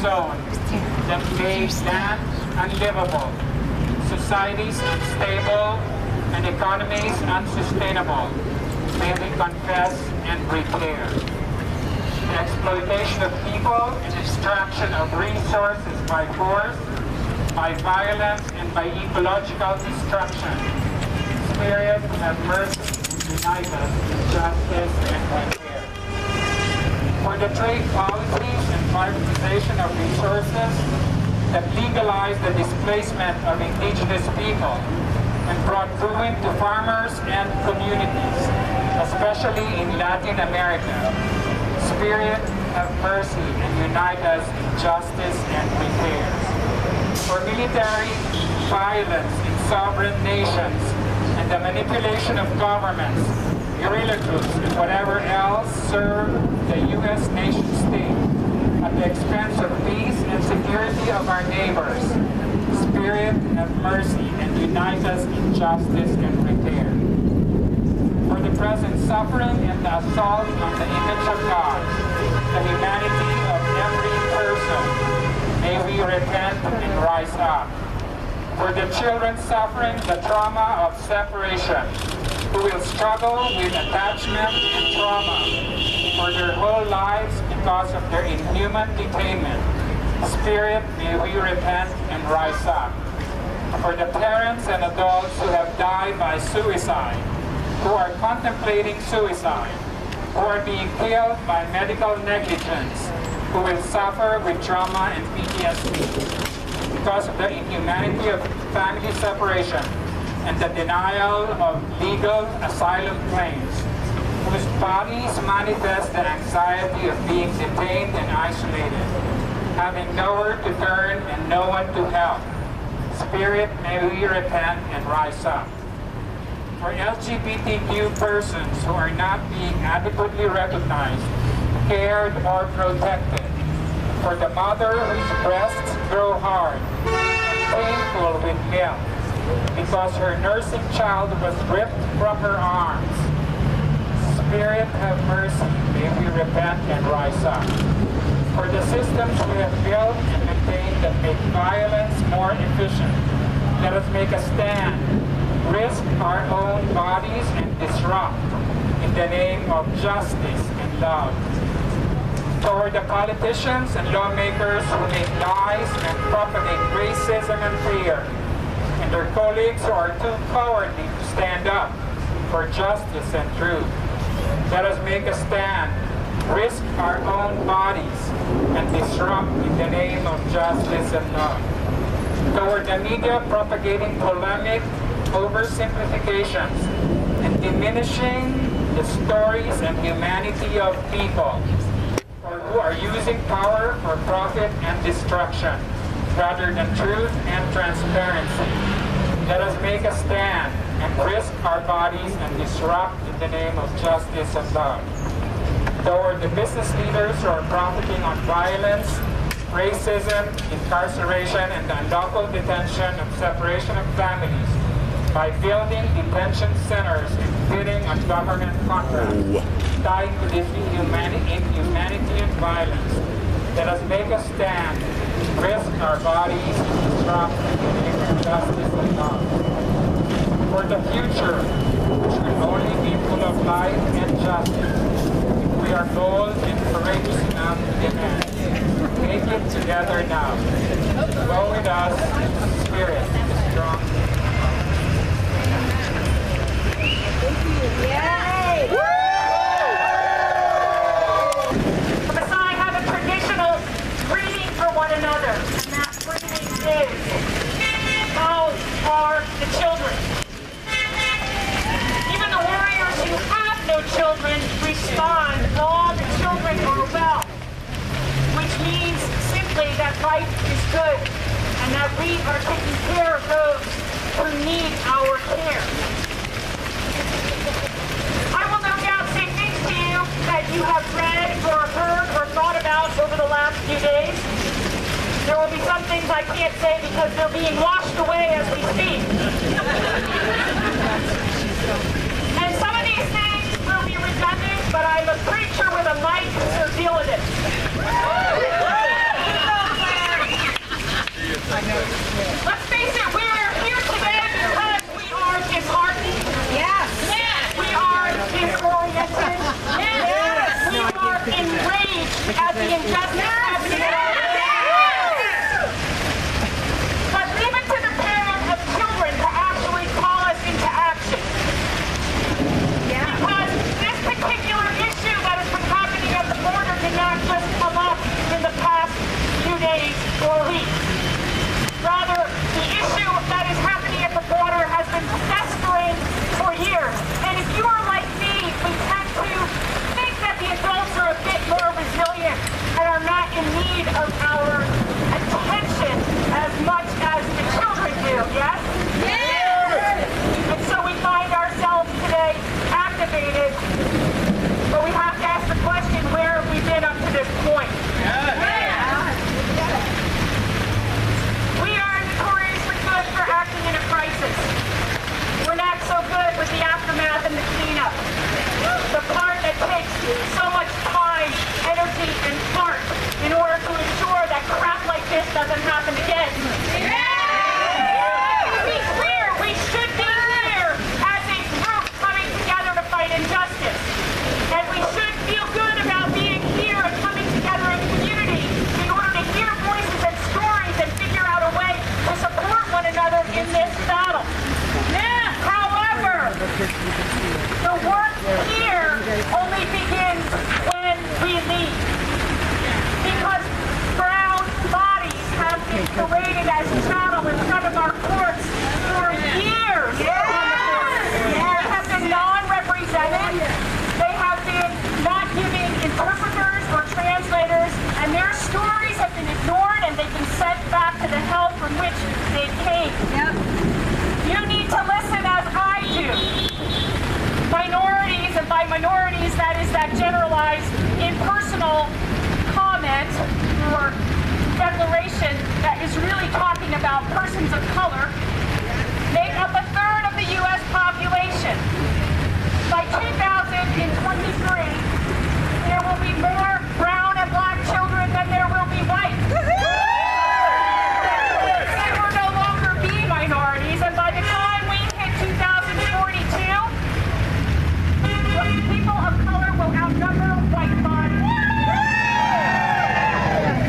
zone that made land unlivable, societies unstable, and economies unsustainable. May we confess and repair. The exploitation of people and extraction of resources by force, by violence, and by ecological destruction. Spirit, have mercy, unite us in justice and repair. For the trade policies and privatization of resources that legalized the displacement of indigenous people and brought ruin to farmers and communities, especially in Latin America. Spirit, have mercy and unite us in justice and repair. For military violence in sovereign nations and the manipulation of governments, guerrilla groups, and whatever else serve the U.S. nation state at the expense of peace and security of our neighbors. Spirit, have mercy and unite us in justice and repair. For the present suffering and the assault on the image of God, the humanity of every person, may we repent and rise up. For the children suffering the trauma of separation, who will struggle with attachment and trauma for their whole lives because of their inhuman detainment, Spirit, may we repent and rise up. For the parents and adults who have died by suicide, who are contemplating suicide, who are being killed by medical negligence, who will suffer with trauma and PTSD because of the inhumanity of family separation and the denial of legal asylum claims, whose bodies manifest the anxiety of being detained and isolated, having nowhere to turn and no one to help. Spirit, may we repent and rise up. For LGBTQ persons who are not being adequately recognized, cared, or protected. For the mother whose breasts grow hard and painful with milk because her nursing child was ripped from her arms. Spirit, have mercy, may we repent and rise up. For the systems we have built and maintained that make violence more efficient, let us make a stand, risk our own bodies, and disrupt in the name of justice and love. Toward the politicians and lawmakers who make lies and propagate racism and fear, and their colleagues who are too cowardly to stand up for justice and truth, let us make a stand, risk our own bodies, and disrupt in the name of justice and love. Toward the media propagating polemic, oversimplifications, and diminishing the stories and humanity of people, or who are using power for profit and destruction, rather than truth and transparency. Let us make a stand and risk our bodies and disrupt in the name of justice and love. Toward the business leaders who are profiting on violence, racism, incarceration, and the unlawful detention and separation of families by building detention centers and bidding on government contracts tied to this inhumanity and violence. Let us make a stand, risk our bodies, and disrupt in the name of justice and love. For the future, which will only be full of life and justice, if we are bold and courageous enough to demand. Make it together now. Go with us, Spirit, strong. Yay! Woo! The Messiah have a traditional greeting for one another, and that greeting is, how are the children? Even the warriors who have no children respond, all the children are well, which means simply that life is good and that we are taking care of those who need our care. I will no doubt say things to you that you have read or heard or thought about over the last few days. There will be some things I can't say because they're being washed away as we speak. And some of these things will be redundant, but I'm a preacher with a mic, so deal with it. Let's face it, we are here today because we are disheartened. Yes. We are disoriented. Yes. We are enraged at the injustice happening in our world. But leave it to the parent of children to actually call us into action. Because this particular issue that has been happening at the border did not just come up in the past few days or weeks. Rather, the issue that is happening at the border has been festering for years. And if you are like me, we tend to think that the adults are a bit more resilient and are not in need of our attention as much as the children do, yes? Yes! And so we find ourselves today activated, but we have to ask the question, where have we been up to this point? We are notoriously good for acting in a crisis. We're not so good with the aftermath and the cleanup. The part that takes so much time, energy, and heart in order to ensure that crap like this doesn't happen again. To be clear, we should be here as a group coming together to fight injustice. And we should feel good about being here and coming together in community in order to hear voices and stories and figure out a way to support one another in this battle. However, the work here only begins when we leave. Because brown bodies have been paraded as chattel in front of our courts for years. They have been non-represented. They have been not giving interpreters or translators, and their stories have been ignored and they've been sent back to the hell from which they came. You need to listen as I do. Minorities, and by minorities that is that generalized impersonal comment or declaration that is really talking about persons of color, make up a third of the U.S. population. By 2023, there will be more brown and black children than there will be white. They will no longer be minorities, and by the time we hit 2042, people of color will outnumber white bodies.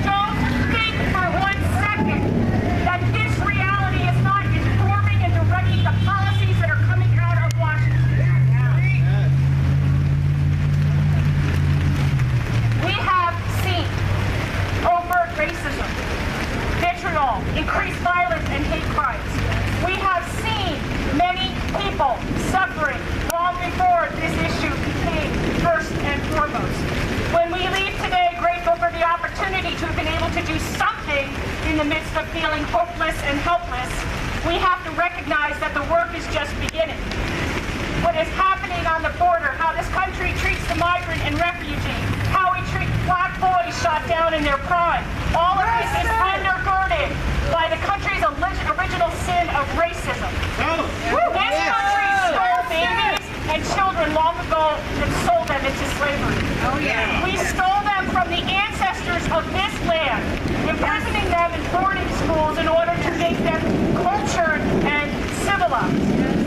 Don't think for 1 second that this reality is not informing and directing the policies that are coming out of Washington. We have seen overt racism, vitriol, increased violence, and hate crimes. We have seen many people suffering long before this issue became first and foremost. When we leave today grateful for the opportunity to have been able to do something in the midst of feeling hopeless and helpless, we have to recognize that the work is just beginning. What is happening on the border, how this country treats the migrant and refugee, how we treat black boys shot down in their prime, all of this is undergirded by the country's original sin of racism. This country stole babies and children long ago and sold them into slavery. We stole them from the ancestors of this land, imprisoning them in boarding schools in order to make them cultured and civilized.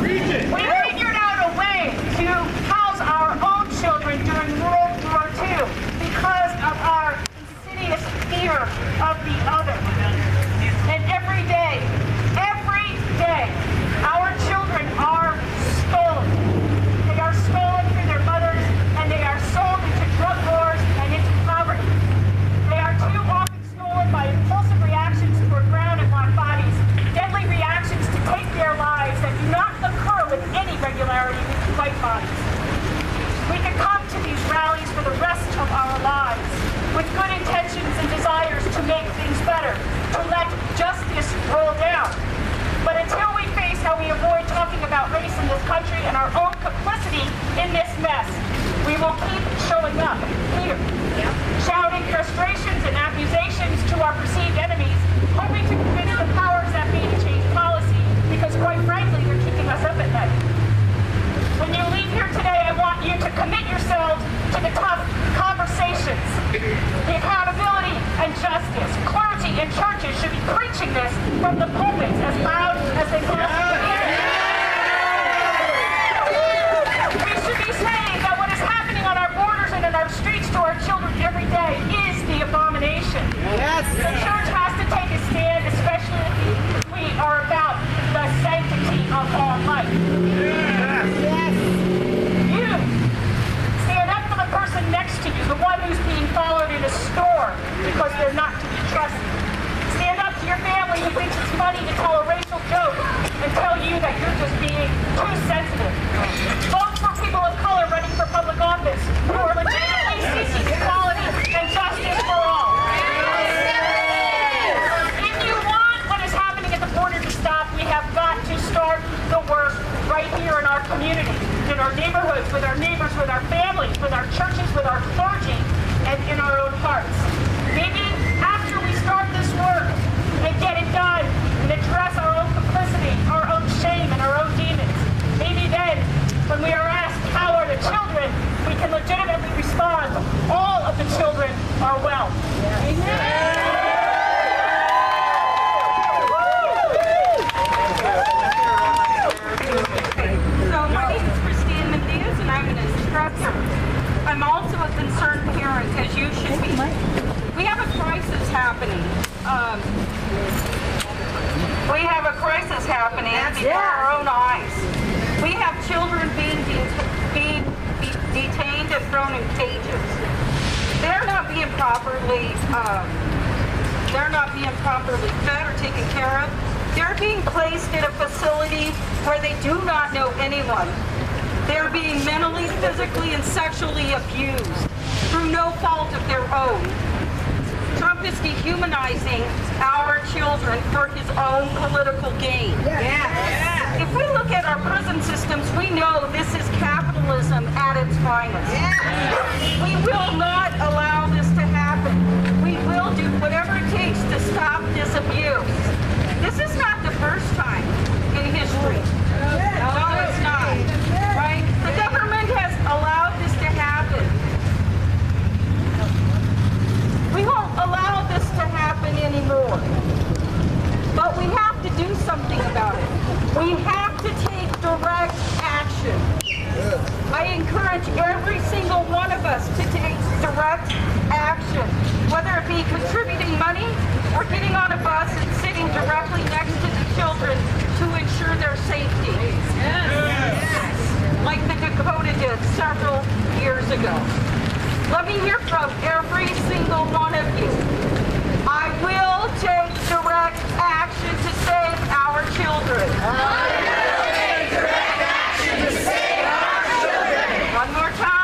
We figured out a way to house our own children during World War II because of our insidious fear of the other. And every day, our children are stolen. They are stolen from their mothers, and they are sold into drug wars and into poverty. They are too often stolen by impulsive reactions toward brown and black bodies, deadly reactions to take their lives that do not occur with any regularity with white bodies. We can come to these rallies for the rest of our lives with good intentions and desires to make things better, to let justice roll down. But until we face how we avoid talking about race in this country and our own complicity in this mess, we will keep showing up here, shouting frustrations and accusations to our perceived enemies, hoping to convince the powers that be to change policy, because quite frankly, they're keeping us up at night. When you leave here today, I want you to commit yourselves to the tough conversations, the accountability and justice, clergy and churches churches should be preaching this from the pulpits as loud as they possibly can. We should be saying that what is happening on our borders and in our streets to our children every day is the abomination. Yes. The church has to take a stand, especially if we are about the sanctity of all life. Yes. You stand up for the person next to you, the one who's being followed in a store because they're not to be trusted. Stand up to your family who thinks it's funny to tell a racial joke and tell you that you're just being too sensitive. Vote for people of color running for public office who are legitimately seeking equality and justice for all. If you want what is happening at the border to stop, we have got to start the work right here in our community, in our neighborhoods, with our neighbors, with our families, with our churches, with our clergy, and in our own hearts. Maybe after we start this work and get it done and address our own complicity, our own shame, and our own demons, maybe then, when we are asked how are the children, we can legitimately respond, all of the children are well. So my name is Christine Matthews and I'm an instructor. I'm also a concerned parent, as you should be. We have a crisis happening. Before our own eyes. We have children being detained and thrown in cages. They're not being properly fed or taken care of. They're being placed in a facility where they do not know anyone. They're being mentally, physically, and sexually abused through no fault of their own. Trump is dehumanizing our children for his own political gain. Yes. If we look at our prison systems, we know this is capitalism at its finest. We will not allow this to happen. We will do whatever it takes to stop this abuse. This is not the first time in history. No, it's not. Right? The government has allowed this to happen. We won't allow this to happen anymore. But we have to do something about it. We have to take direct action. I encourage every single one of us to take direct action, whether it be contributing money or getting on a bus and sitting directly next to the children to ensure their safety. Like the Dakota did several years ago. Let me hear from every single one of you. I will take direct action to save our children. I will take direct action to save our children. One more time.